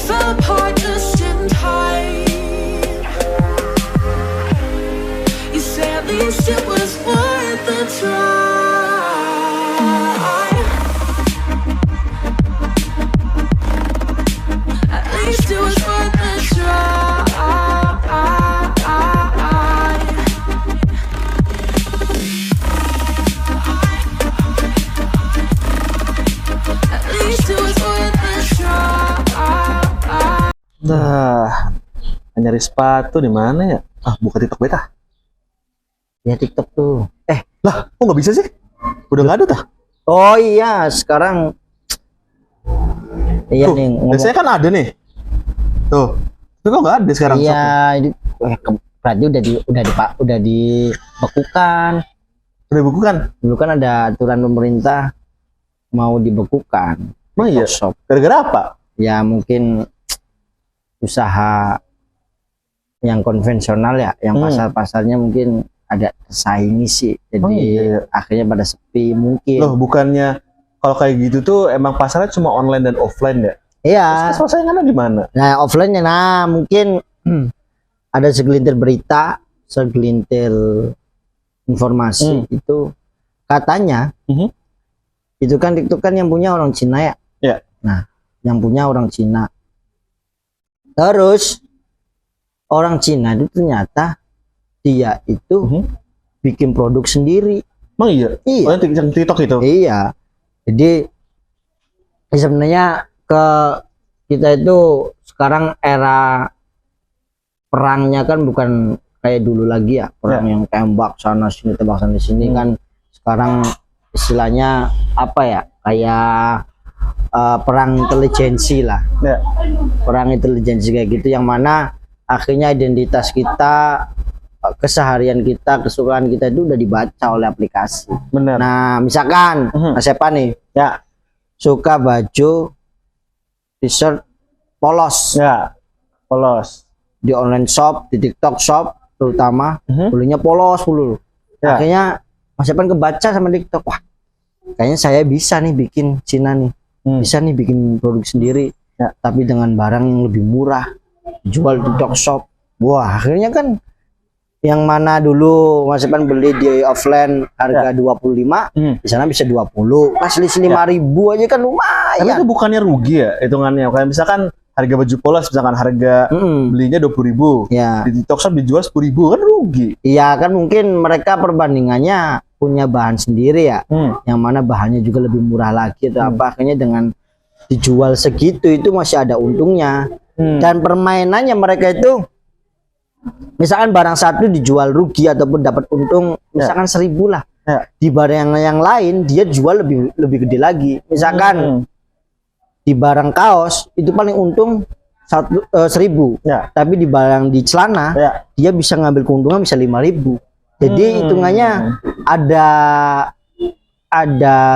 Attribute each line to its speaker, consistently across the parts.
Speaker 1: fell apart just in time. You say at least it was worth the try. At least it was worth the try. At least it was worth the try.
Speaker 2: Nah, nyari sepatu di mana ya? Ah, buka TikTok beta.
Speaker 3: Ya TikTok tuh.
Speaker 2: Lah, kok nggak bisa sih? Udah nggak ada tah?
Speaker 3: Oh iya, sekarang iya
Speaker 2: Tuh,
Speaker 3: nih
Speaker 2: biasanya kan ada nih. Tuh, itu kok nggak ada sekarang?
Speaker 3: iya
Speaker 2: shopnya?
Speaker 3: ini berarti udah dibekukan.
Speaker 2: Udah buku kan?
Speaker 3: Dulu kan ada aturan pemerintah mau dibekukan.
Speaker 2: Emang iya?
Speaker 3: Shop.
Speaker 2: Gara-gara apa?
Speaker 3: Ya mungkin usaha yang konvensional ya, yang pasar-pasarnya mungkin ada saingi sih. Jadi
Speaker 2: Oh, iya.
Speaker 3: akhirnya pada sepi mungkin.
Speaker 2: Loh, bukannya kalau kayak gitu tuh emang pasarnya cuma online dan offline ya?
Speaker 3: Iya.
Speaker 2: Terus persaingannya di mana?
Speaker 3: Nah, offline-nya mungkin ada segelintir berita, segelintir informasi itu katanya itu kan TikTok kan yang punya orang Cina ya.
Speaker 2: Iya.
Speaker 3: Nah, yang punya orang Cina. Terus orang Cina itu ternyata dia itu bikin produk sendiri.
Speaker 2: Emang iya?
Speaker 3: Iya.
Speaker 2: Oh, yang TikTok itu?
Speaker 3: Iya. Jadi sebenarnya kita itu sekarang era perangnya kan bukan kayak dulu lagi ya, perang yang tembak sana sini tembak sana sini kan sekarang istilahnya apa ya, kayak perang intelijensi lah.
Speaker 2: Ya.
Speaker 3: Perang intelijensi kayak gitu, yang mana akhirnya identitas kita, keseharian kita, kesukaan kita itu udah dibaca oleh aplikasi.
Speaker 2: Bener.
Speaker 3: Nah, misalkan Mas Epa nih
Speaker 2: Ya.
Speaker 3: suka baju t-shirt polos
Speaker 2: Ya. Polos.
Speaker 3: di online shop, di TikTok shop terutama, belinya polos dulu.
Speaker 2: Ya.
Speaker 3: Akhirnya Mas Epan kebaca sama TikTok, wah kayaknya saya bisa nih bikin Cina nih, bisa nih bikin produk sendiri, tapi dengan barang yang lebih murah, jual di TikTok shop. Wah, akhirnya kan yang mana dulu Mas Epan beli di offline harga 25, di sana bisa 20, pas selisih 5.000 aja kan lumayan.
Speaker 2: Tapi itu bukannya rugi ya hitungannya? Kayak misalkan harga baju polos, misalkan harga belinya 20.000,
Speaker 3: ya.
Speaker 2: di TikTok shop dijual 10.000, kan rugi.
Speaker 3: Iya kan, mungkin mereka perbandingannya punya bahan sendiri ya, yang mana bahannya juga lebih murah lagi atau apa, akhirnya dengan dijual segitu itu masih ada untungnya. Dan permainannya mereka itu, misalkan barang satu dijual rugi ataupun dapat untung misalkan 1.000 lah, di barang yang lain dia jual lebih gede lagi. Misalkan di barang kaos itu paling untung 1.000, tapi di barang di celana dia bisa ngambil keuntungan bisa 5.000. Jadi hitungannya ada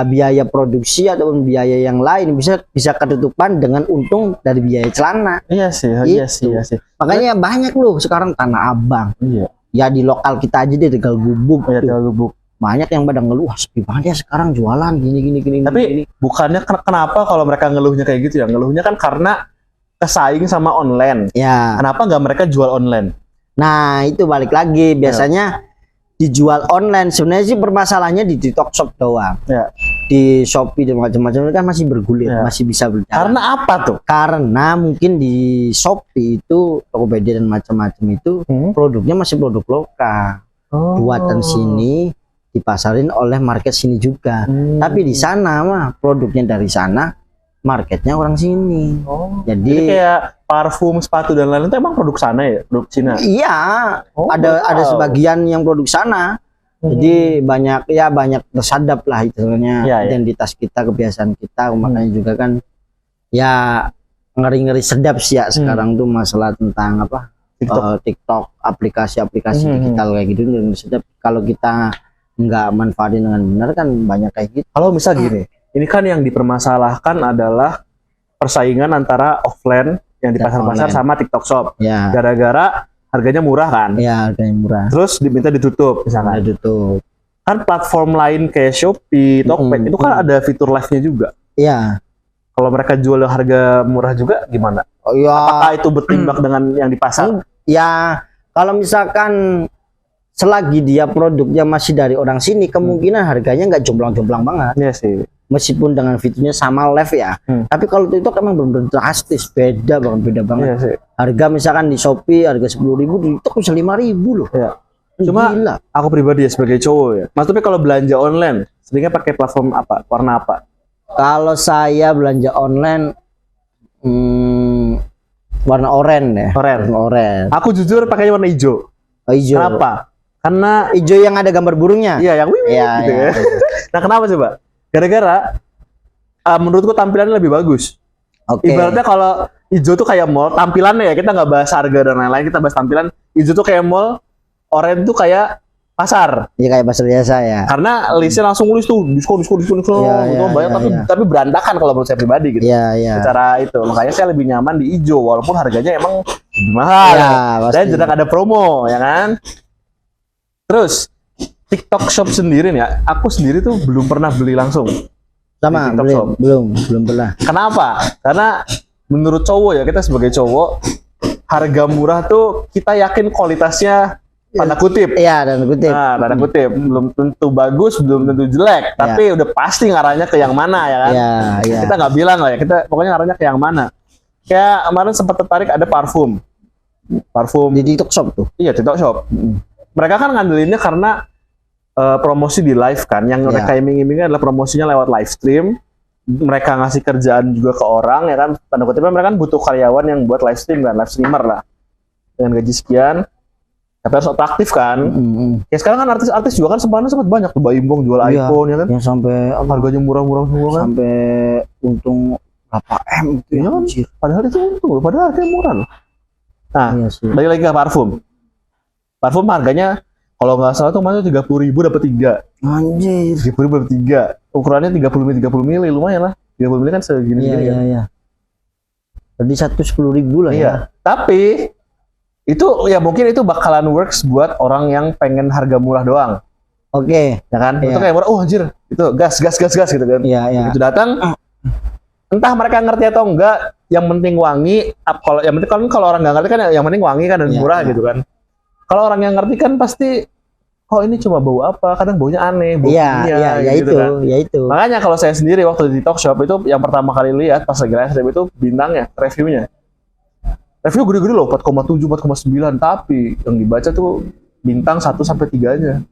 Speaker 3: biaya produksi ataupun biaya yang lain bisa ketutupan dengan untung dari biaya celana.
Speaker 2: Iya sih,
Speaker 3: Gitu.
Speaker 2: iya sih.
Speaker 3: Makanya banyak loh sekarang Tanah Abang.
Speaker 2: Iya.
Speaker 3: Ya di lokal kita aja deh, Tegal Gubuk.
Speaker 2: Iya, Tegal Gubuk.
Speaker 3: Banyak yang pada ngeluh, wah sepi banget ya sekarang jualan gini.
Speaker 2: Tapi bukannya kenapa kalau mereka ngeluhnya kayak gitu ya? Ngeluhnya kan karena kesaing sama online.
Speaker 3: Ya.
Speaker 2: Kenapa nggak mereka jual online?
Speaker 3: Nah itu balik lagi, biasanya dijual online. Sebenarnya sih permasalahannya di TikTok shop doang.
Speaker 2: Ya.
Speaker 3: Di Shopee dan macam-macam kan masih bergulir, masih bisa berjalan.
Speaker 2: Karena apa tuh?
Speaker 3: Karena mungkin di Shopee itu, Tokopedia dan macam-macam itu produknya masih produk lokal, buatan sini, dipasarin oleh market sini juga. Tapi di sana mah produknya dari sana, marketnya orang sini. Jadi
Speaker 2: kayak parfum, sepatu dan lain-lain itu emang produk sana ya, produk Cina.
Speaker 3: Iya, ada sebagian yang produk sana. Jadi banyak tersadap lah istilahnya identitas kita, kebiasaan kita. Makanya juga kan ya ngeri-ngeri sedap sih ya sekarang tuh masalah tentang apa TikTok, aplikasi-aplikasi digital kayak gitu. Ngeri sedap kalau kita nggak manfaatin dengan benar kan banyak kayak gitu.
Speaker 2: Kalau misal gini, ini kan yang dipermasalahkan adalah persaingan antara offline yang di pasar-pasar sama TikTok Shop.
Speaker 3: Ya.
Speaker 2: Gara-gara harganya murah kan?
Speaker 3: Ya, harganya murah.
Speaker 2: Terus diminta ditutup misalnya.
Speaker 3: Ditutup.
Speaker 2: Kan platform lain kayak Shopee, Tokped itu kan ada fitur live-nya juga.
Speaker 3: Iya.
Speaker 2: kalau mereka jual harga murah juga gimana?
Speaker 3: Oh, ya,
Speaker 2: Apakah itu berimbang dengan yang di pasar?
Speaker 3: ya kalau misalkan selagi dia produknya masih dari orang sini, kemungkinan harganya nggak jomplang-jomplang banget.
Speaker 2: Iya sih.
Speaker 3: Meskipun dengan fiturnya sama live ya. Tapi kalau TikTok emang benar-benar drastis, beda banget.
Speaker 2: Iya sih.
Speaker 3: Harga misalkan di Shopee harga 10.000, di TikTok bisa 5.000 loh.
Speaker 2: Iya. Cuma
Speaker 3: gila.
Speaker 2: aku pribadi ya sebagai cowok ya. Mas tapi kalau belanja online, seringnya pakai platform apa? Warna apa?
Speaker 3: Kalau saya belanja online warna oranye ya. Warna oranye.
Speaker 2: Aku jujur pakainya warna hijau.
Speaker 3: Oh, hijau.
Speaker 2: Kenapa? Karena
Speaker 3: Hijau yang ada gambar burungnya.
Speaker 2: iya yang wiwi
Speaker 3: Iya,
Speaker 2: gitu
Speaker 3: iya.
Speaker 2: ya. Nah, kenapa coba? Gara-gara menurutku tampilannya lebih bagus.
Speaker 3: Oke.
Speaker 2: Ibaratnya kalau hijau tuh kayak mall, tampilannya ya kita nggak bahas harga dan lain-lain, kita bahas tampilan. Hijau tuh kayak mall, oranye tuh kayak pasar.
Speaker 3: Ya kayak pasar biasa ya.
Speaker 2: Karena listnya langsung nulis tuh diskon
Speaker 3: Iya,
Speaker 2: gitu
Speaker 3: iya,
Speaker 2: banyak,
Speaker 3: iya.
Speaker 2: tapi berantakan kalau menurut saya pribadi gitu.
Speaker 3: Iya, iya.
Speaker 2: Secara itu, makanya saya lebih nyaman di hijau walaupun harganya emang lebih mahal.
Speaker 3: Iya, pasti.
Speaker 2: Dan jarang ada promo, ya kan? Terus TikTok Shop sendiri nih, aku sendiri tuh belum pernah beli langsung.
Speaker 3: Sama
Speaker 2: di TikTok Shop.
Speaker 3: belum pernah.
Speaker 2: Kenapa? Karena menurut cowok ya, kita sebagai cowok, harga murah tuh kita yakin kualitasnya tanda kutip.
Speaker 3: Iya, dan kutip.
Speaker 2: Nah, tanda kutip, belum tentu bagus, belum tentu jelek, tapi udah pasti ngarahnya ke yang mana ya kan?
Speaker 3: Iya, iya.
Speaker 2: Kita nggak bilang lah ya, kita pokoknya ngarahnya ke yang mana. Kayak kemarin sempat tertarik ada parfum.
Speaker 3: Di TikTok Shop tuh.
Speaker 2: Iya, TikTok Shop. Mereka kan ngandelinnya karena promosi di live kan, yang mereka iming-imingnya adalah promosinya lewat live stream. Mereka ngasih kerjaan juga ke orang ya kan, tanda kutipnya mereka kan butuh karyawan yang buat live stream kan, live streamer lah dengan gaji sekian, tapi harus atraktif kan. Ya sekarang kan artis-artis juga kan sempat banyak tuh, Baimbong jual
Speaker 3: Iya,
Speaker 2: iPhone ya kan,
Speaker 3: yang sampai
Speaker 2: harganya murah-murah semua kan,
Speaker 3: sampai untung berapa M gitu ya, anjir.
Speaker 2: padahal itu untung loh, padahal harganya murah loh. Nah,
Speaker 3: Iya sih.
Speaker 2: balik lagi ke parfum harganya kalau nggak salah tuh masuk 30.000 dapat 3.
Speaker 3: Anjir.
Speaker 2: 30.000 dapat 3. Ukurannya 30 mili lumayan lah. 30 mili kan segini
Speaker 3: Iya,
Speaker 2: kan.
Speaker 3: iya, iya. Jadi 10.000 lah ya.
Speaker 2: Iya. Tapi itu ya mungkin itu bakalan works buat orang yang pengen harga murah doang.
Speaker 3: Oke.
Speaker 2: Ya kan?
Speaker 3: Iya.
Speaker 2: Itu kayak murah, oh anjir, itu gas gitu kan.
Speaker 3: Iya, iya.
Speaker 2: Itu datang entah mereka ngerti atau enggak, yang penting wangi. Kalau yang penting kalau orang nggak ngerti kan yang penting wangi kan dan
Speaker 3: Iya,
Speaker 2: murah
Speaker 3: iya.
Speaker 2: gitu kan. Kalau orang yang ngerti kan pasti, oh ini cuma bau apa? Kadang baunya aneh, bau
Speaker 3: Iya,
Speaker 2: kimia,
Speaker 3: iya, ya
Speaker 2: gitu
Speaker 3: itu,
Speaker 2: kan.
Speaker 3: ya itu.
Speaker 2: Makanya kalau saya sendiri waktu di TikTok Shop itu yang pertama kali lihat pas lagi live stream itu bintangnya, reviewnya. Review gede-gede loh, 4,7, 4,9, tapi yang dibaca tuh bintang 1 sampai 3-nya.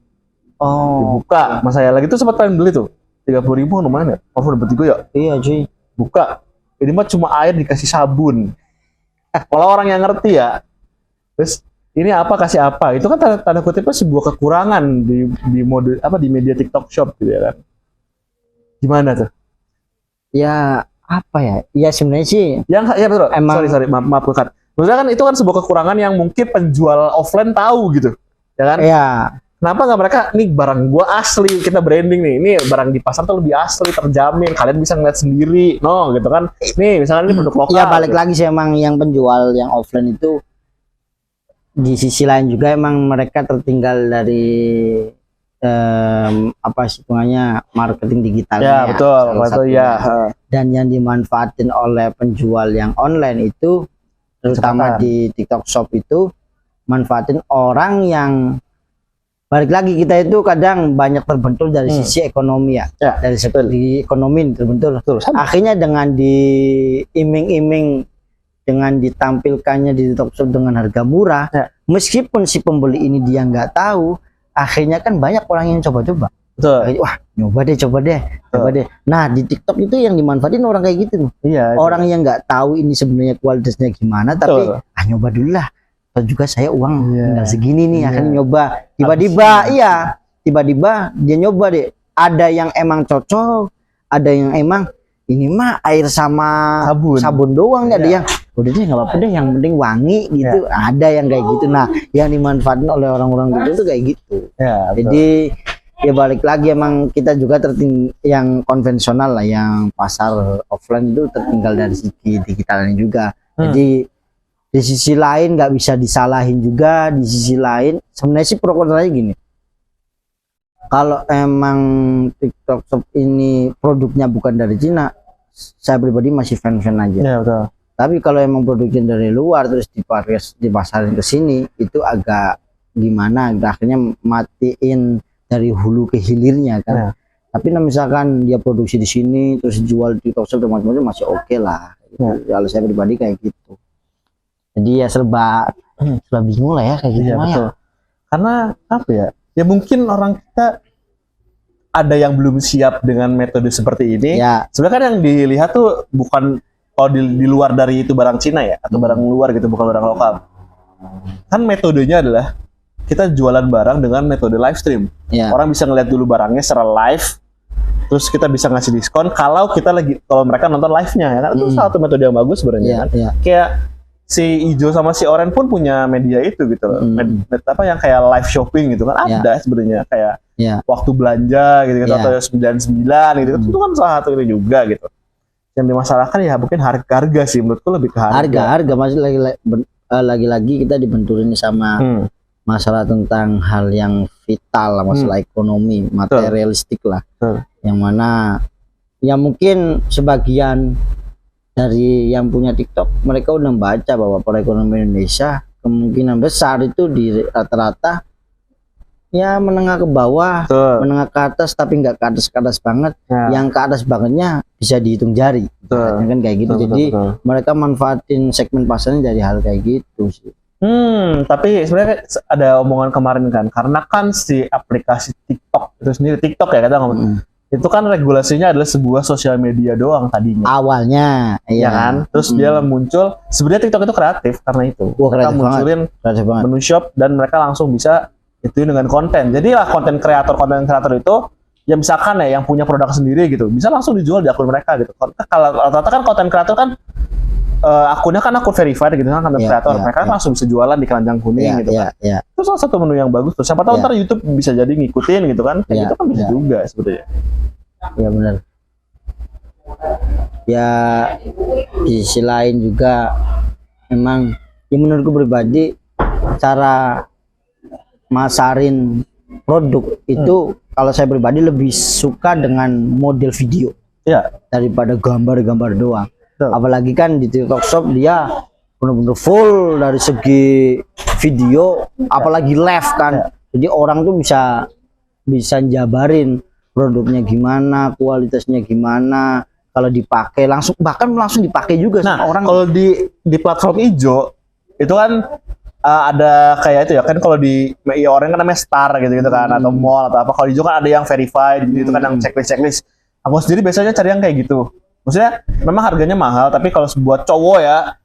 Speaker 3: Oh.
Speaker 2: Dibuka, mas saya lagi tuh sempat pengen beli tuh. 30.000 lumayan ya. Parfum dapat 3 ya.
Speaker 3: Iya, cuy.
Speaker 2: Buka. Ini mah cuma air dikasih sabun. Kalau orang yang ngerti ya. Terus ini apa kasih apa? Itu kan tanda kutipnya sebuah kekurangan di mode apa di media TikTok Shop gitu ya kan. Gimana tuh?
Speaker 3: Ya, apa ya? Ya sebenarnya sih
Speaker 2: Yang ya betul.
Speaker 3: Emang-
Speaker 2: Sorry, maaf Kak. Maksudnya kan itu kan sebuah kekurangan yang mungkin penjual offline tahu gitu. Ya kan?
Speaker 3: ya,
Speaker 2: Kenapa nggak mereka, nih barang gua asli, kita branding nih, ini barang di pasar tuh lebih asli, terjamin, kalian bisa ngeliat sendiri, no gitu kan. Nih misalnya ini produk lokal.
Speaker 3: ya balik
Speaker 2: gitu.
Speaker 3: lagi sih emang yang penjual yang offline itu di sisi lain juga emang mereka tertinggal dari apa sih hitungannya marketing digitalnya.
Speaker 2: Ya betul,
Speaker 3: salah
Speaker 2: kalau itu
Speaker 3: satunya.
Speaker 2: ya.
Speaker 3: Dan yang dimanfaatin oleh penjual yang online itu terutama
Speaker 2: Kecepatan.
Speaker 3: di TikTok Shop itu manfaatin orang yang balik lagi kita itu kadang banyak terbentur dari sisi ekonomi ya,
Speaker 2: Ya,
Speaker 3: dari segi ekonomi terbentur.
Speaker 2: betul. Sama.
Speaker 3: Akhirnya dengan diiming-iming, dengan ditampilkannya di TikTok Shop dengan harga murah,
Speaker 2: Ya.
Speaker 3: meskipun si pembeli ini dia nggak tahu, akhirnya kan banyak orang yang coba-coba.
Speaker 2: Betul.
Speaker 3: Akhirnya, wah coba deh. Nah di TikTok itu yang dimanfaatin orang kayak gitu tuh.
Speaker 2: Iya.
Speaker 3: Orang yang nggak tahu ini sebenarnya kualitasnya gimana,
Speaker 2: Betul.
Speaker 3: tapi nyoba dulu lah. Atau juga saya uang
Speaker 2: Iya.
Speaker 3: tinggal segini nih,
Speaker 2: Iya.
Speaker 3: akan nyoba. Tiba-tiba dia nyoba deh. Ada yang emang cocok, ada yang emang ini mah air sama
Speaker 2: Sabun.
Speaker 3: doang nih. Ada
Speaker 2: Iya.
Speaker 3: yang udah deh nggak apa-apa deh, yang penting wangi gitu. Ada yang kayak gitu. Nah, yang dimanfaatin oleh orang-orang gitu tuh kayak gitu.
Speaker 2: Ya, betul.
Speaker 3: Jadi ya balik lagi emang kita juga yang konvensional lah, yang pasar offline itu tertinggal dari segi digitalnya juga. Jadi di sisi lain nggak bisa disalahin juga, di sisi lain sebenarnya sih pro kontranya gini. Kalau emang TikTok Shop ini produknya bukan dari Cina, saya pribadi masih fan-fan aja.
Speaker 2: Ya betul.
Speaker 3: Tapi kalau emang produksi dari luar terus dipasarin ke sini itu agak gimana, akhirnya matiin dari hulu ke hilirnya kan.
Speaker 2: Ya.
Speaker 3: Tapi misalkan dia produksi di sini terus jual di TikTok Shop dan macam-macam masih oke lah. Kalau saya pribadi kayak gitu. Jadi ya serba bingung lah ya kayak gitu.
Speaker 2: Iya,
Speaker 3: mah
Speaker 2: betul. Karena apa ya? Ya mungkin orang kita ada yang belum siap dengan metode seperti ini.
Speaker 3: Ya.
Speaker 2: Sebenarnya kan yang dilihat tuh bukan kalau di luar dari itu barang Cina ya, atau barang luar gitu, bukan barang lokal. Kan metodenya adalah kita jualan barang dengan metode live stream.
Speaker 3: Ya.
Speaker 2: Orang bisa ngeliat dulu barangnya secara live, terus kita bisa ngasih diskon kalau mereka nonton live-nya ya kan. Itu salah satu metode yang bagus sebenarnya
Speaker 3: Ya,
Speaker 2: kan.
Speaker 3: ya.
Speaker 2: Kayak si Ijo sama si Oren pun punya media itu gitu loh. Apa yang kayak live shopping gitu kan ada sebenarnya, kayak
Speaker 3: Ya.
Speaker 2: waktu belanja gitu,
Speaker 3: Ya.
Speaker 2: atau 99 gitu. Itu kan salah satu ini juga gitu. Yang dimasalahkan ya mungkin harga sih, menurutku lebih ke
Speaker 3: Harga masih lagi-lagi kita dibenturin sama masalah tentang hal yang vital, masalah ekonomi, materialistik lah. Yang mana ya mungkin sebagian dari yang punya TikTok mereka udah membaca bahwa perekonomian Indonesia kemungkinan besar itu di rata-rata ya menengah ke bawah, menengah ke atas, tapi nggak ke atas banget. Yang ke atas bangetnya bisa dihitung jari, kan kayak gitu. Jadi mereka manfaatin segmen pasarnya dari hal kayak gitu sih.
Speaker 2: Tapi sebenarnya ada omongan kemarin kan, karena kan si aplikasi TikTok itu sendiri, TikTok ya kata ngomong, itu kan regulasinya adalah sebuah sosial media doang tadinya.
Speaker 3: Awalnya,
Speaker 2: ya kan. Terus dia muncul, sebenarnya TikTok itu kreatif karena itu. Mereka munculin menu shop dan mereka langsung bisa itu dengan konten. Jadi lah konten kreator itu ya misalkan ya yang punya produk sendiri gitu, bisa langsung dijual di akun mereka gitu. Kalau rata-rata kan konten kreator kan akunnya kan akun verified gitu kan, konten kreator mereka langsung bisa jualan di keranjang kuning gitu kan. Itu salah satu menu yang bagus tuh. Siapa tahu ntar YouTube bisa jadi ngikutin gitu kan. Kayak gitu kan bisa juga sebetulnya.
Speaker 3: Ya benar. Ya di sisi lain juga memang ya menurutku pribadi cara masarin produk itu kalau saya pribadi lebih suka dengan model video daripada gambar-gambar doang. Apalagi kan di TikTok Shop dia benar-benar full dari segi video, apalagi live kan. Jadi orang tuh bisa jabarin produknya gimana, kualitasnya gimana, kalau dipakai langsung dipakai juga.
Speaker 2: Nah,
Speaker 3: orang
Speaker 2: kalau di platform hijau itu kan ada kayak itu ya kan, kalau di orang kan namanya star gitu kan, atau mall atau apa. Kalau hijau kan ada yang verified gitu kan, yang checklist. Aku sendiri biasanya cari yang kayak gitu. Maksudnya memang harganya mahal, tapi kalau buat cowok ya,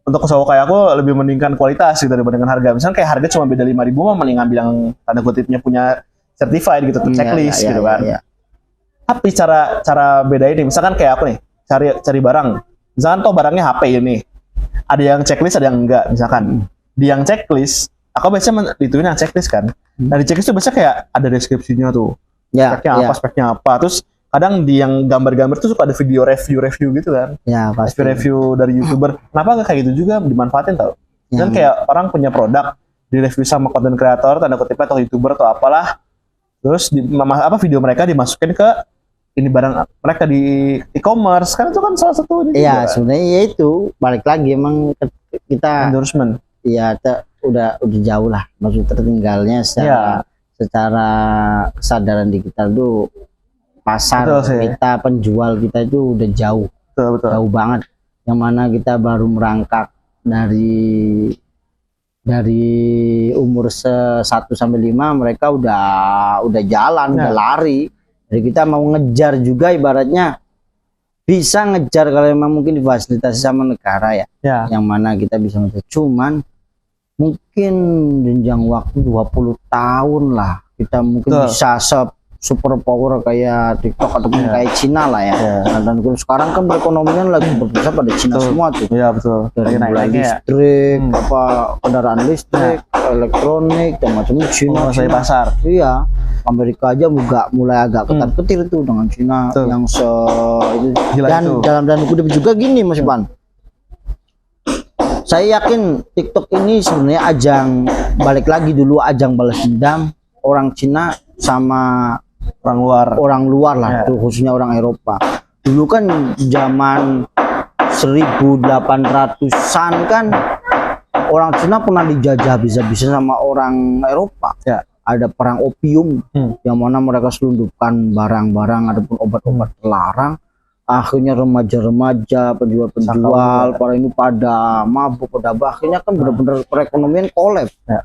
Speaker 2: untuk cowok kayak aku lebih mendingkan kualitas gitu dibandingkan harga. Misalnya kayak harga cuma beda 5.000 mah mending ngambil yang tanda kutipnya punya certified gitu, checklist gitu kan. Tapi cara beda ini, misalkan kayak aku nih, cari barang. Misalkan toh barangnya HP ini. Ada yang checklist, ada yang enggak. Misalkan di yang checklist, aku biasanya dituin yang checklist kan. Nah di checklist tuh biasanya kayak ada deskripsinya tuh. Speknya apa. Terus kadang di yang gambar-gambar tuh suka ada video review gitu kan. Ya, pasti. Review dari YouTuber. Kenapa nggak kayak gitu juga dimanfaatin tau? Dan kayak orang punya produk, di review sama konten kreator, tanda kutipnya atau YouTuber atau apalah. Terus video mereka dimasukin ke ini barang mereka di e-commerce, kan itu kan salah satu ini.
Speaker 3: Iya, sebenarnya ya itu balik lagi emang kita
Speaker 2: endorsement.
Speaker 3: Iya, udah jauh lah, maksud tertinggalnya secara kesadaran digital tuh pasar kita, penjual kita itu udah jauh. Jauh banget. Yang mana kita baru merangkak dari umur 1 sampai 5 mereka udah jalan, udah lari. Jadi kita mau ngejar juga ibaratnya bisa ngejar kalau memang mungkin difasilitasi sama negara ya. Yang mana kita bisa ngejar, cuman mungkin jenjang waktu 20 tahun lah kita mungkin bisa super power kayak TikTok ataupun kayak Cina lah ya. Dan sekarang kan perekonomian lagi berpusat pada Cina semua tuh. Iya betul. Dari mulai listrik, kendaraan listrik, elektronik, dan macamnya Cina.
Speaker 2: Pasar.
Speaker 3: Iya. Amerika aja mulai agak ketar-ketir tuh dengan Cina yang dan dalam kutip juga gini Mas Ipan. Saya yakin TikTok ini sebenarnya balik lagi dulu ajang balas dendam orang Cina sama orang luar lah, khususnya orang Eropa. Dulu kan zaman 1800-an kan orang Cina pernah dijajah bisa-bisa sama orang Eropa.
Speaker 2: Ya.
Speaker 3: Ada perang opium yang mana mereka selundupkan barang-barang ataupun obat-obat terlarang. Akhirnya remaja-remaja, penjual-penjual, para ini pada mabuk, pada akhirnya kan benar-benar perekonomian kolaps.
Speaker 2: Ya.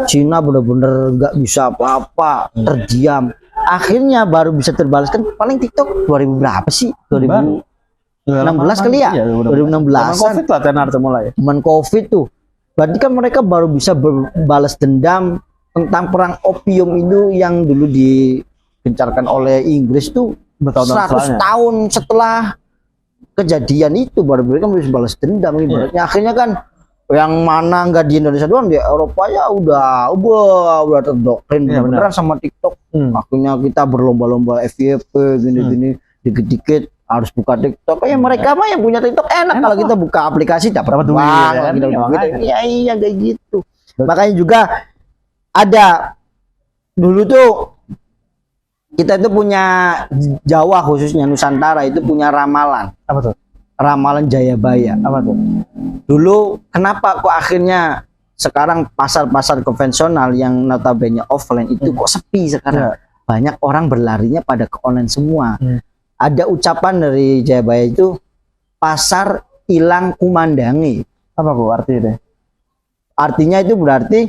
Speaker 3: Cina benar-benar nggak bisa apa-apa, terdiam. Akhirnya baru bisa terbalaskan paling TikTok 2000 berapa sih? 2016 kali ya?
Speaker 2: Iya,
Speaker 3: 2016.
Speaker 2: Covid lah tenar mulai.
Speaker 3: Cuman Covid tuh. Berarti kan mereka baru bisa berbalas dendam tentang perang opium itu yang dulu digencarkan oleh Inggris tuh. 100 tahun setelah kejadian itu baru mereka bisa balas dendam. Ibaratnya akhirnya kan yang mana nggak di Indonesia doang, di Eropa ya udah terdoktrin beneran sama TikTok. Akhirnya kita berlomba-lomba FYP gini-gini, dikit-dikit harus buka TikTok. Kayak mereka mah yang punya TikTok enak kalau kita buka aplikasi dapat duit ya, gitu. Iya kayak gitu. Makanya juga ada dulu tuh kita itu punya Jawa, khususnya Nusantara itu punya ramalan.
Speaker 2: Apa tuh?
Speaker 3: Ramalan Jayabaya.
Speaker 2: Apa tuh?
Speaker 3: Dulu kenapa kok akhirnya sekarang pasar-pasar konvensional yang notabene offline itu kok sepi sekarang? Banyak orang berlarinya pada ke online semua. Ada ucapan dari Jayabaya itu, pasar hilang kumandangi.
Speaker 2: Apa kok artinya?
Speaker 3: Artinya itu berarti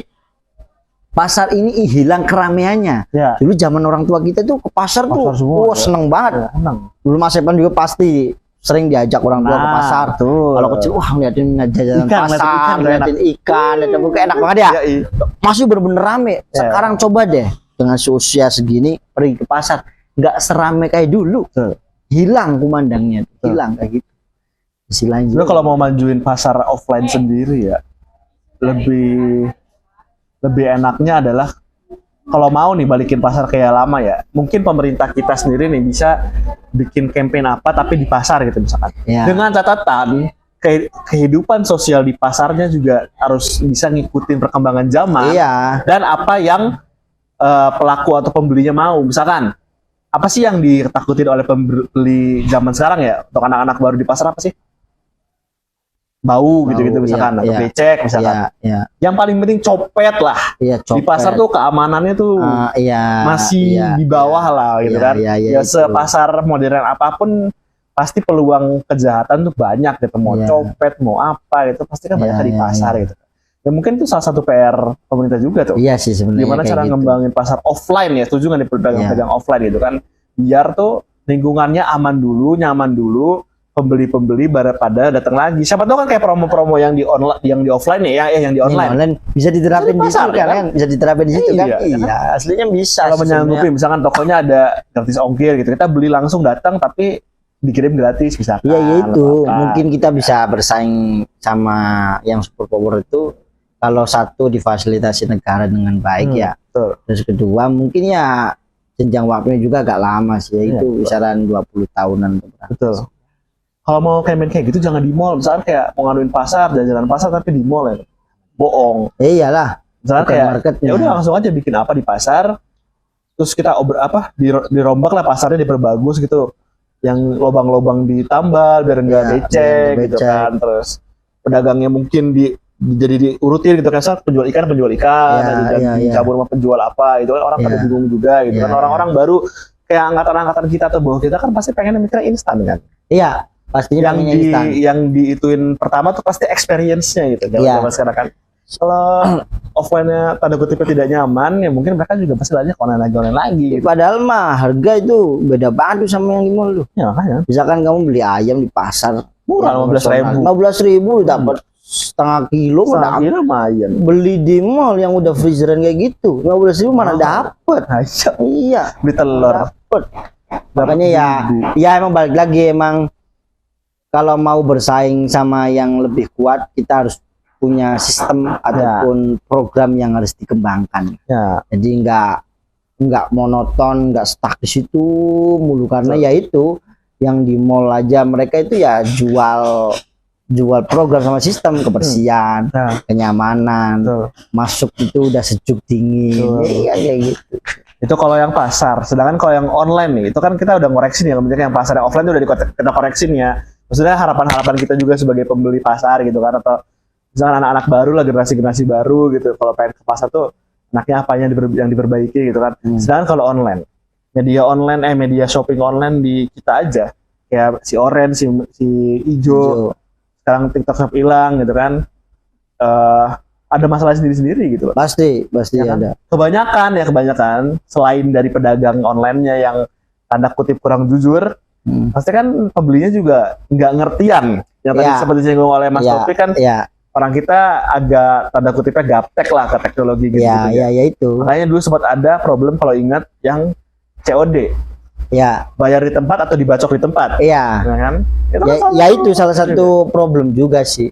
Speaker 3: pasar ini hilang keramaiannya.
Speaker 2: Ya.
Speaker 3: Dulu zaman orang tua kita tuh ke pasar tuh,
Speaker 2: semua,
Speaker 3: seneng banget.
Speaker 2: Ya, seneng.
Speaker 3: Dulu Mas Epan juga pasti sering diajak orang tua ke pasar. Kalau kecil, wah ngeliatin jajanan pasar, ngeliatin ikan, enak banget ya. Masih bener-bener rame. Sekarang coba deh dengan usia segini pergi ke pasar, nggak serame kayak dulu. Hilang kumandangnya, hilang kayak gitu. Istilahnya.
Speaker 2: Sebenarnya kalau mau majuin pasar offline sendiri ya, lebih enaknya adalah kalau mau nih balikin pasar kayak lama ya, mungkin pemerintah kita sendiri nih bisa bikin campaign apa tapi di pasar gitu misalkan. Ya. Dengan catatan kehidupan sosial di pasarnya juga harus bisa ngikutin perkembangan zaman. Iya. Dan apa yang pelaku atau pembelinya mau. Misalkan apa sih yang ditakutin oleh pembeli zaman sekarang ya, untuk anak-anak baru di pasar apa sih? Bau gitu-gitu misalkan, atau becek misalkan. Yang paling penting copet lah. Copet. Di pasar tuh keamanannya tuh masih di bawah lah gitu kan. Sepasar modern apapun pasti peluang kejahatan tuh banyak gitu. Mau copet, mau apa gitu, pasti kan banyak di pasar gitu. Ya mungkin itu salah satu PR pemerintah juga tuh. Iya sih sebenarnya. Gimana cara ngembangin pasar offline ya, setuju nggak nih pedagang-pedagang offline gitu kan. Biar tuh lingkungannya aman dulu, nyaman dulu, pembeli-pembeli pada datang lagi. Siapa tahu kan kayak promo-promo yang di online, yang di offline ya, yang di online. Bisa diterapin di situ kan? Bisa diterapin di situ kan? Iya, aslinya bisa. Kalau menyanggupi misalkan tokonya ada gratis ongkir gitu, kita beli langsung datang tapi dikirim gratis misalkan. Iya itu. Mungkin kita bisa bersaing sama yang super power itu kalau satu difasilitasi negara dengan baik ya. Betul. Terus kedua mungkin ya jenjang waktunya juga agak lama sih, itu kisaran 20 tahunan. Betul. Kalau mau kayak gitu jangan di mall, misalnya kayak mau ngaduin pasar, jalan pasar tapi di mall ya, bohong. Iyalah. Misalnya kayak ya udah langsung aja bikin apa di pasar, terus kita dirombak lah pasarnya, diperbagus gitu, yang lobang-lobang ditambal biar nggak becek gitu kan, terus pedagangnya mungkin jadi diurutin gitu kan, penjual ikan dicampur sama penjual apa itu kan, orang pada bingung juga gitu kan. Orang-orang baru kayak angkatan-angkatan kita atau bawah kita kan pasti pengen mikirnya instan kan. Iya. Pastinya yang diituin pertama tuh pasti experience-nya gitu. Zaman sekarang kan kalau offline-nya tanda kutipnya tidak nyaman ya mungkin mereka juga pasti banyak online lagi gitu. Padahal mah harga itu beda banget sama yang di mall tuh. Ya makanya. Misalkan kamu beli ayam di pasar murah 15.000 dapat setengah kilo lumayan. Beli di mall yang udah freezeran kayak gitu 15.000 mana dapet. Iya. Beli telur. Dapet. Makanya ya emang balik lagi emang kalau mau bersaing sama yang lebih kuat kita harus punya sistem ataupun program yang harus dikembangkan. Jadi nggak monoton, nggak stuck di situ mulu karena ya itu yang di mall aja mereka itu ya jual program sama sistem kebersihan, kenyamanan, masuk itu udah sejuk dingin, kayak gitu. Itu kalau yang pasar. Sedangkan kalau yang online nih, itu kan kita udah ngoreksi nih. Misalnya yang pasar, yang offline itu udah kita koreksin ya. Maksudnya harapan-harapan kita juga sebagai pembeli pasar gitu kan, atau misalkan anak-anak baru lah, generasi-generasi baru gitu. Kalau pengen ke pasar tuh anaknya apanya yang diperbaiki gitu kan. Sedangkan kalau online, media shopping online di kita aja, kayak si orange, si hijau, sekarang TikTok Shop hilang gitu kan. Ada masalah sendiri-sendiri gitu loh.
Speaker 3: Pasti
Speaker 2: Ya kan?
Speaker 3: ada.
Speaker 2: Kebanyakan selain dari pedagang online-nya yang tanda kutip kurang jujur, pasti kan pembelinya juga nggak ngertian. Yang tadi seperti disinggung oleh Mas Topik kan, orang kita agak tanda kutipnya gaptek lah ke teknologi gitu.
Speaker 3: Ya itu.
Speaker 2: Makanya dulu sempat ada problem kalau ingat yang COD.
Speaker 3: Ya.
Speaker 2: Bayar di tempat atau dibacok di tempat.
Speaker 3: Iya.
Speaker 2: Ya kan?
Speaker 3: Itu salah satu problem juga sih.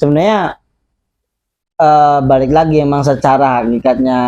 Speaker 3: Sebenarnya balik lagi, emang secara hakikatnya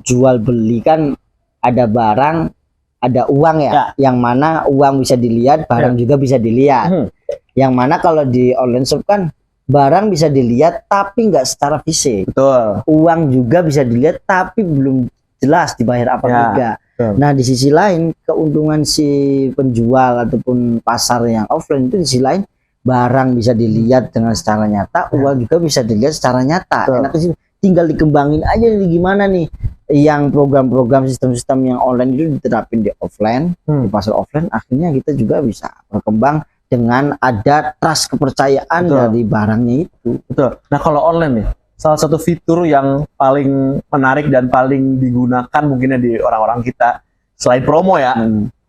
Speaker 3: jual beli kan ada barang, ada uang ya. Yang mana uang bisa dilihat, barang juga bisa dilihat. Yang mana kalau di online shop kan barang bisa dilihat tapi nggak secara fisik.
Speaker 2: Betul.
Speaker 3: Uang juga bisa dilihat tapi belum jelas dibayar apa enggak. Nah di sisi lain keuntungan si penjual ataupun pasar yang offline itu di sisi lain, barang bisa dilihat dengan secara nyata, uang juga bisa dilihat secara nyata. Enak sih, tinggal dikembangin aja nih gimana nih yang program-program sistem-sistem yang online itu diterapin di offline, di pasar offline, akhirnya kita juga bisa berkembang dengan ada trust, kepercayaan dari barangnya itu. Betul.
Speaker 2: Nah kalau online nih, salah satu fitur yang paling menarik dan paling digunakan mungkinnya di orang-orang kita selain promo ya,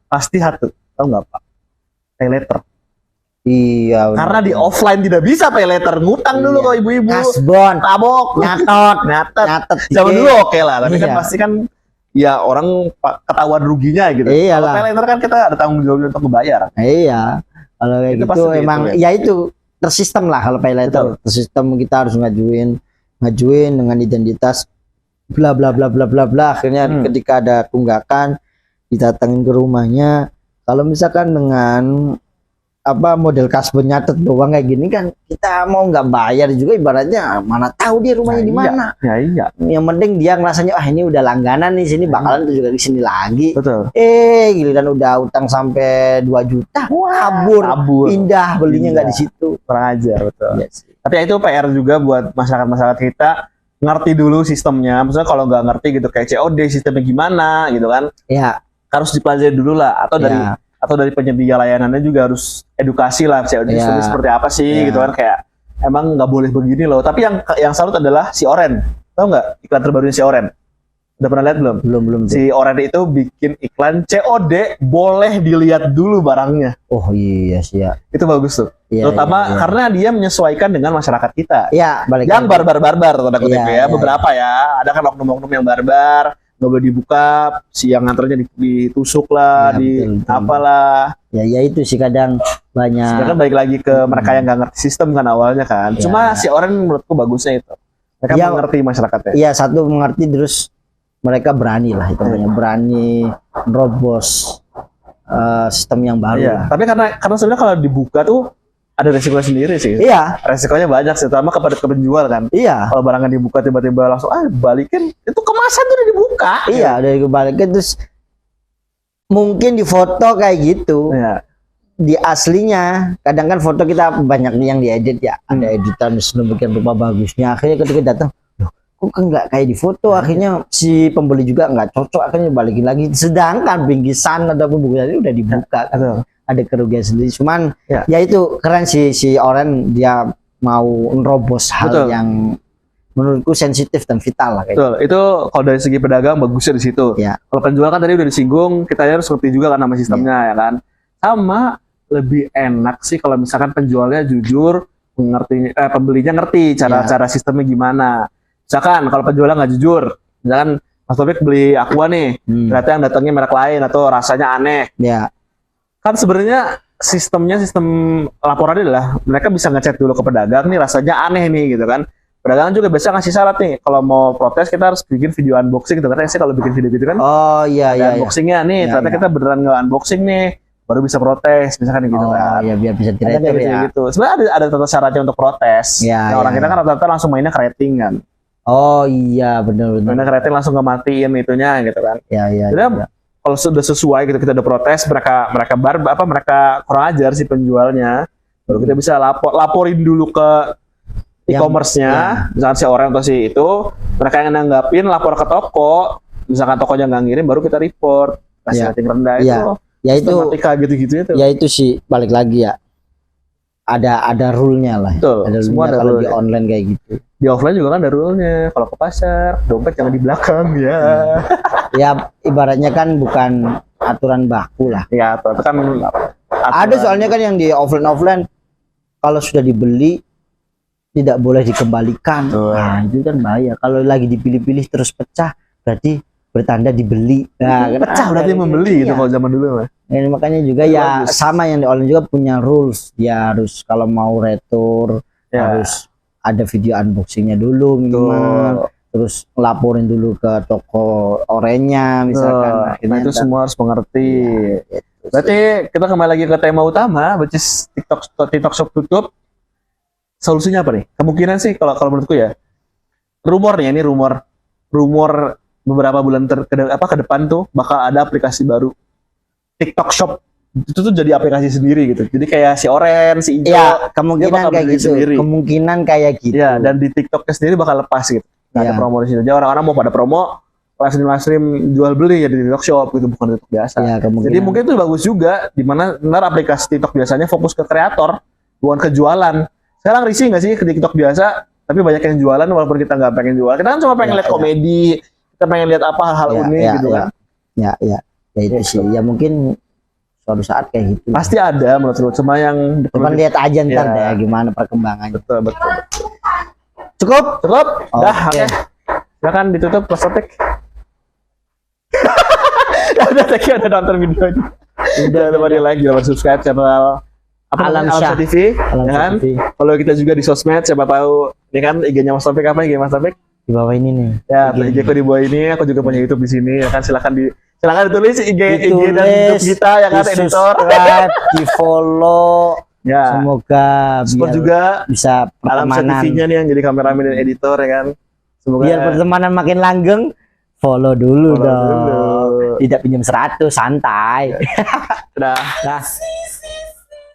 Speaker 2: pasti satu, tahu nggak Pak? Pay later.
Speaker 3: Iya.
Speaker 2: Karena di offline tidak bisa pay later, ngutang dulu kok ibu-ibu.
Speaker 3: Kasbon,
Speaker 2: tabok, nyatet. Zaman dulu oke lah, tapi kan pasti kan ya orang ketahuan ruginya gitu. Kalau pay later kan kita ada tanggung jawab untuk membayar.
Speaker 3: Iya. Kalau kayak gitu emang ya itu tersistem lah kalau pay later. Tersistem, kita harus ngajuin dengan identitas bla bla bla bla bla bla. Akhirnya ketika ada tunggakan didatengin ke rumahnya. Kalau misalkan dengan model kasbon nyatet doang kayak gini kan, kita mau nggak bayar juga ibaratnya mana tahu dia rumahnya di mana.
Speaker 2: Iya.
Speaker 3: Yang penting dia ngerasanya ini udah langganan nih, sini bakalan juga di sini lagi.
Speaker 2: Betul.
Speaker 3: Giliran udah utang sampai 2 juta, kabur. Pindah belinya nggak di situ.
Speaker 2: Kurang ajar, betul. Yes. Tapi itu PR juga buat masyarakat kita, ngerti dulu sistemnya. Maksudnya kalau nggak ngerti gitu kayak COD sistemnya gimana gitu kan.
Speaker 3: Iya.
Speaker 2: Harus dipelajari dulu lah, atau dari penyedia layanannya juga harus edukasi lah COD seperti apa sih gitu kan, kayak emang nggak boleh begini loh. Tapi yang salut adalah si Oren, tahu nggak iklan terbarunya si Oren? Udah pernah lihat belum?
Speaker 3: Belum.
Speaker 2: Si Oren itu bikin iklan COD boleh dilihat dulu barangnya.
Speaker 3: Oh iya sih ya.
Speaker 2: Itu bagus tuh. Terutama karena dia menyesuaikan dengan masyarakat kita.
Speaker 3: Iya.
Speaker 2: Yang barbar tanda kutip ya. Beberapa ya. Ada kan oknum-oknum yang barbar, nggak boleh dibuka, si yang nganternya ditusuk lah, betul. Apalah.
Speaker 3: Ya itu sih kadang banyak.
Speaker 2: Sekarang balik lagi ke mereka yang nggak ngerti sistem kan awalnya kan. Cuma si orang menurutku bagusnya itu. Mereka mengerti masyarakatnya. Iya,
Speaker 3: satu mengerti, terus mereka berani lah itu berani nerobos sistem yang baru.
Speaker 2: Iya. Tapi karena sebenarnya kalau dibuka tuh ada resikonya sendiri sih.
Speaker 3: Iya.
Speaker 2: Resikonya banyak sih, terutama kepada penjual kan.
Speaker 3: Iya.
Speaker 2: Kalau barangnya dibuka tiba-tiba langsung balikin, itu kemasan tuh udah dibuka.
Speaker 3: Iya, udah dibalikin, terus mungkin di foto kayak gitu.
Speaker 2: Iya.
Speaker 3: Di aslinya kadang kan foto kita banyak yang diedit ya, ada editan sedemikian rupa bagusnya, akhirnya ketika datang loh kok nggak kayak di foto, akhirnya si pembeli juga nggak cocok, akhirnya balikin lagi, sedangkan bingkisan ataupun bukunya udah dibuka kan. Ada kerugian sendiri. Cuman ya itu keren si Oren, dia mau nerobos hal yang menurutku sensitif dan vital lah kayak.
Speaker 2: Betul. Itu kalau dari segi pedagang bagusnya di situ.
Speaker 3: Ya.
Speaker 2: Kalau penjual kan tadi udah disinggung, kita harus ngerti juga kan nama sistemnya ya kan. Sama lebih enak sih kalau misalkan penjualnya jujur, mengerti, pembelinya ngerti cara sistemnya gimana. Misalkan kalau penjualnya nggak jujur, misalkan Mas Topik beli Aqua nih, ternyata yang datangnya merek lain atau rasanya aneh.
Speaker 3: Ya.
Speaker 2: Kan sebenarnya sistem laporannya adalah mereka bisa ngecek dulu ke pedagang nih, rasanya aneh nih gitu kan. Pedagang juga biasa ngasih syarat nih, kalau mau protes kita harus bikin video unboxing gitu kan. Saya kalau bikin video gitu kan, unboxingnya nih, ternyata kita beneran nggak unboxing nih, baru bisa protes misalkan gitu kan.
Speaker 3: Iya, biar bisa direktur ya.
Speaker 2: Gitu. Sebenarnya ada tata syaratnya untuk protes. Orang kita kan rata-rata langsung mainnya ke rating kan.
Speaker 3: Oh iya benar.
Speaker 2: Mana rating langsung ngematiin itunya gitu kan.
Speaker 3: Ya ya.
Speaker 2: Jadi kalau sudah sesuai gitu kita udah protes, mereka kurang ajar si penjualnya, baru kita bisa laporin dulu ke e-commerce-nya, misalkan si orang atau si itu, mereka yang nanggapin lapor ke toko, misalkan tokonya nggak ngirim, baru kita report kasih rating rendah itu.
Speaker 3: Ya itu
Speaker 2: gitu-gitu itu.
Speaker 3: Ya itu sih balik lagi ya. Ada rule-nya lah.
Speaker 2: Betul,
Speaker 3: Ada
Speaker 2: semua ada
Speaker 3: kalau
Speaker 2: rule-nya.
Speaker 3: di online kayak gitu.
Speaker 2: Di offline juga kan ada rule-nya. Kalau ke pasar, dompet jangan di belakang ya.
Speaker 3: Ya ibaratnya kan bukan aturan baku lah.
Speaker 2: Ya, itu kan
Speaker 3: Ada soalnya kan yang di offline kalau sudah dibeli tidak boleh dikembalikan. Nah, itu kan bahaya. Kalau lagi dipilih-pilih terus pecah, berarti bertanda dibeli. Nah, kan
Speaker 2: pecah berarti membeli gitu
Speaker 3: iya.
Speaker 2: kalau zaman dulu mah.
Speaker 3: Nah, makanya juga ya sama yang di online juga punya rules. Ya harus kalau mau retur harus ada video unboxingnya dulu minimal. Terus laporin dulu ke toko orenya misalkan.
Speaker 2: Nah, itu semua harus mengerti.
Speaker 3: Ya, gitu.
Speaker 2: Berarti kita kembali lagi ke tema utama, which is TikTok Shop tutup. Solusinya apa nih? Kemungkinan sih kalau menurutku ya, rumor beberapa bulan ke depan tuh bakal ada aplikasi baru TikTok Shop. Itu tuh jadi aplikasi sendiri gitu. Jadi kayak si Oren, si Ijo,
Speaker 3: ya kemungkinan kayak gitu.
Speaker 2: Sendiri.
Speaker 3: Kemungkinan kayak gitu.
Speaker 2: Ya, dan di TikToknya sendiri bakal lepas gitu. Nggak ada promo di situ. Jadi orang-orang mau pada promo live stream jual beli ya di TikTok Shop gitu, bukan TikTok biasa.
Speaker 3: Ya,
Speaker 2: jadi mungkin itu bagus juga, di mana benar aplikasi TikTok biasanya fokus ke kreator, bukan ke jualan. Sekarang risih nggak sih ke TikTok biasa, tapi banyak yang jualan walaupun kita nggak pengen jual. Kita kan cuma pengen lihat komedi, kita pengen lihat apa hal unik gitu kan.
Speaker 3: Ya itu sih. Ya mungkin suatu saat kayak gitu.
Speaker 2: Pasti ada menurut cuma yang
Speaker 3: cuman lihat aja ntar deh gimana perkembangannya.
Speaker 2: Betul.
Speaker 3: Cukup?
Speaker 2: Dah, oke. Silakan ditutup close topic. Udah thank you udah nonton videonya. Udah lupa di like, jangan subscribe channel
Speaker 3: Alam Syah
Speaker 2: TV,
Speaker 3: Alam
Speaker 2: ya kan? Kalau kita juga di sosmed, siapa tahu ini kan IG-nya Mas Topik apa? IG Mas Topik?
Speaker 3: Di bawah ini nih.
Speaker 2: Ya, IG aku di bawah ini, aku juga punya YouTube di sini, ya kan? Silakan ditulis IG dan YouTube kita ya kan, editor.
Speaker 3: Di follow.
Speaker 2: Ya.
Speaker 3: Semoga
Speaker 2: biar juga
Speaker 3: bisa
Speaker 2: Alam Syah TV-nya nih yang jadi kameramen dan editor ya kan. Semoga
Speaker 3: biar pertemanan makin langgeng. Follow dulu dong. Tidak pinjam 100, santai.
Speaker 2: Dah.